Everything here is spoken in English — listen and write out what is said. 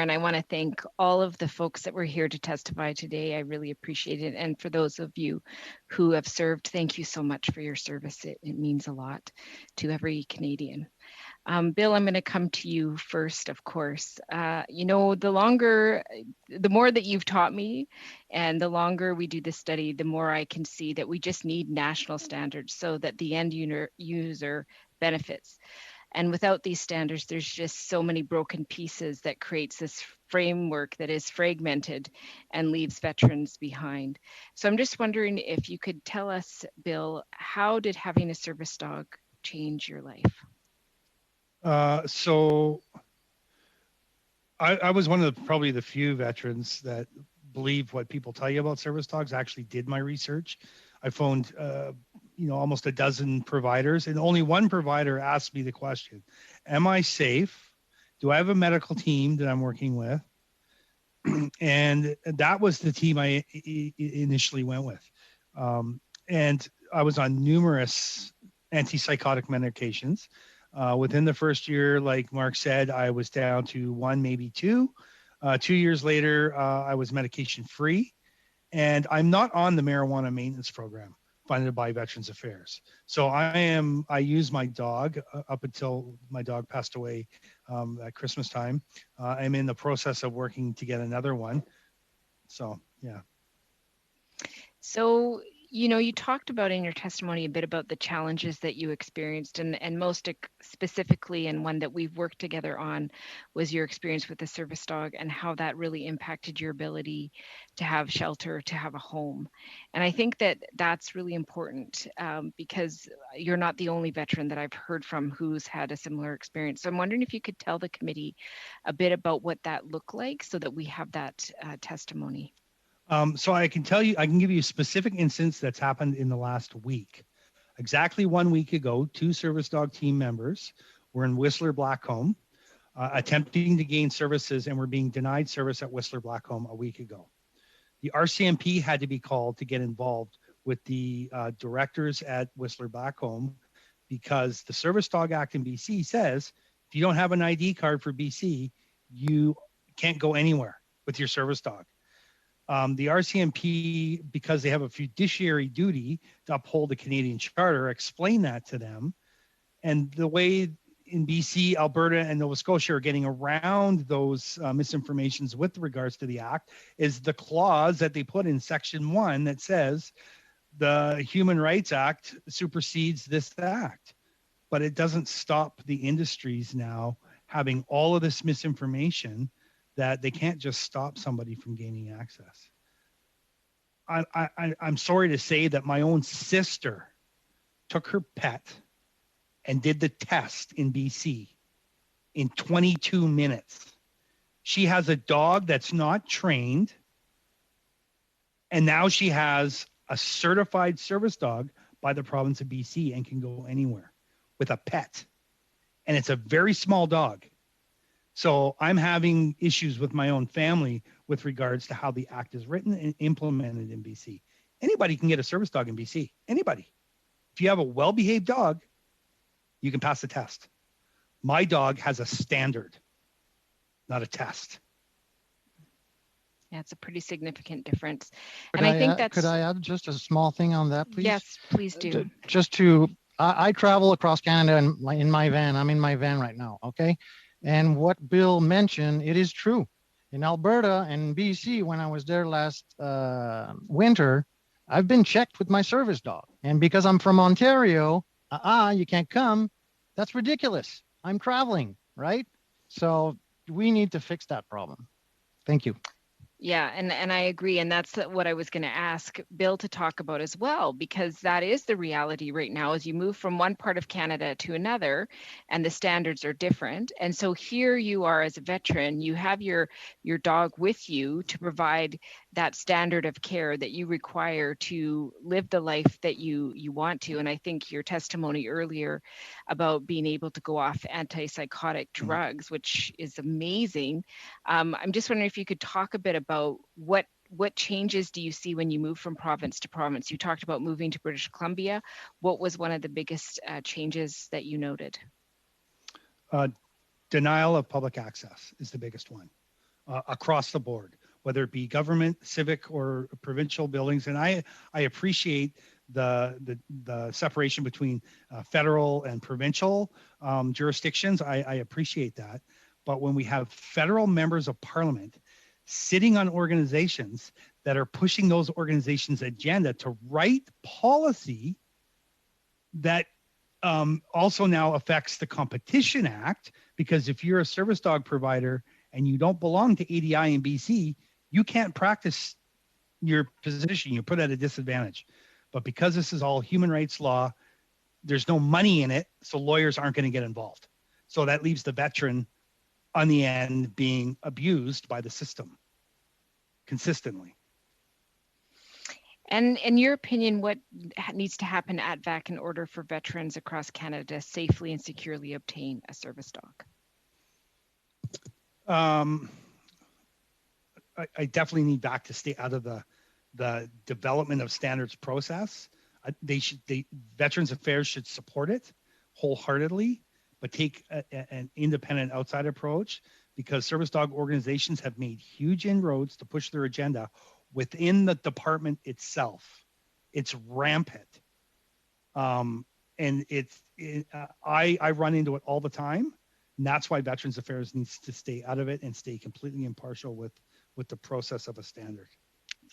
And I want to thank all of the folks that were here to testify today. I really appreciate it. And for those of you who have served, thank you so much for your service. It means a lot to every Canadian. Bill, I'm going to come to you first, of course. The more that you've taught me and the longer we do this study, the more I can see that we just need national standards so that the end user benefits. And without these standards, there's just so many broken pieces that creates this framework that is fragmented and leaves veterans behind. So I'm just wondering if you could tell us, Bill, how did having a service dog change your life? So I was one of probably the few veterans that believe what people tell you about service dogs. I actually did my research. I phoned, almost a dozen providers, and only one provider asked me the question, am I safe? Do I have a medical team that I'm working with? And that was the team I initially went with. And I was on numerous antipsychotic medications. Within the first year, like Mark said, I was down to one, maybe two. 2 years later, I was medication free. And I'm not on the marijuana maintenance program funded by Veterans Affairs. So I use my dog up until my dog passed away at Christmas time. I'm in the process of working to get another one. So, yeah. So, you talked about in your testimony a bit about the challenges that you experienced, and most specifically, and one that we've worked together on, was your experience with the service dog and how that really impacted your ability to have shelter, to have a home. And I think that that's really important because you're not the only veteran that I've heard from who's had a similar experience. So I'm wondering if you could tell the committee a bit about what that looked like so that we have that testimony. So I can give you a specific instance that's happened in the last week. Exactly 1 week ago, 2 service dog team members were in Whistler Blackcomb attempting to gain services and were being denied service at Whistler Blackcomb a week ago. The RCMP had to be called to get involved with the directors at Whistler Blackcomb because the Service Dog Act in BC says if you don't have an ID card for BC, you can't go anywhere with your service dog. The RCMP, because they have a fiduciary duty to uphold the Canadian Charter, explained that to them. And the way in BC, Alberta, and Nova Scotia are getting around those misinformations with regards to the Act is the clause that they put in Section 1 that says the Human Rights Act supersedes this Act. But it doesn't stop the industries now having all of this misinformation that they can't just stop somebody from gaining access. I'm sorry to say that my own sister took her pet and did the test in BC in 22 minutes. She has a dog that's not trained, and now she has a certified service dog by the province of BC and can go anywhere with a pet. And it's a very small dog. So I'm having issues with my own family with regards to how the Act is written and implemented in BC. Anybody can get a service dog in BC. Anybody. If you have a well-behaved dog, you can pass the test. My dog has a standard, not a test. Yeah, it's a pretty significant difference. Could I add just a small thing on that, please? Yes, please do. I travel across Canada in my van. I'm in my van right now, okay? And what Bill mentioned, it is true. In Alberta and BC, when I was there last winter, I've been checked with my service dog. And because I'm from Ontario, you can't come. That's ridiculous. I'm traveling, right? So we need to fix that problem. Thank you. Yeah, and I agree. And that's what I was going to ask Bill to talk about as well, because that is the reality right now as you move from one part of Canada to another and the standards are different. And so here you are as a veteran, you have your dog with you to provide that standard of care that you require to live the life that you want to. And I think your testimony earlier about being able to go off antipsychotic drugs, which is amazing. I'm just wondering if you could talk a bit about what changes do you see when you move from province to province? You talked about moving to British Columbia. What was one of the biggest changes that you noted? Denial of public access is the biggest one. across the board, whether it be government, civic, or provincial buildings. And I appreciate the separation between federal and provincial jurisdictions. I appreciate that. But when we have federal members of parliament sitting on organizations that are pushing those organizations' agenda to write policy that also now affects the Competition Act, because if you're a service dog provider and you don't belong to ADI in BC, you can't practice your position. You're put at a disadvantage. But because this is all human rights law, there's no money in it, so lawyers aren't going to get involved. So that leaves the veteran on the end being abused by the system consistently. And in your opinion, what needs to happen at VAC in order for veterans across Canada safely and securely obtain a service dog? I definitely need VAC to stay out of the development of standards process. Veterans Affairs should support it wholeheartedly, but take an independent outside approach, because service dog organizations have made huge inroads to push their agenda within the department itself. It's rampant. And I run into it all the time. And that's why Veterans Affairs needs to stay out of it and stay completely impartial with the process of a standard.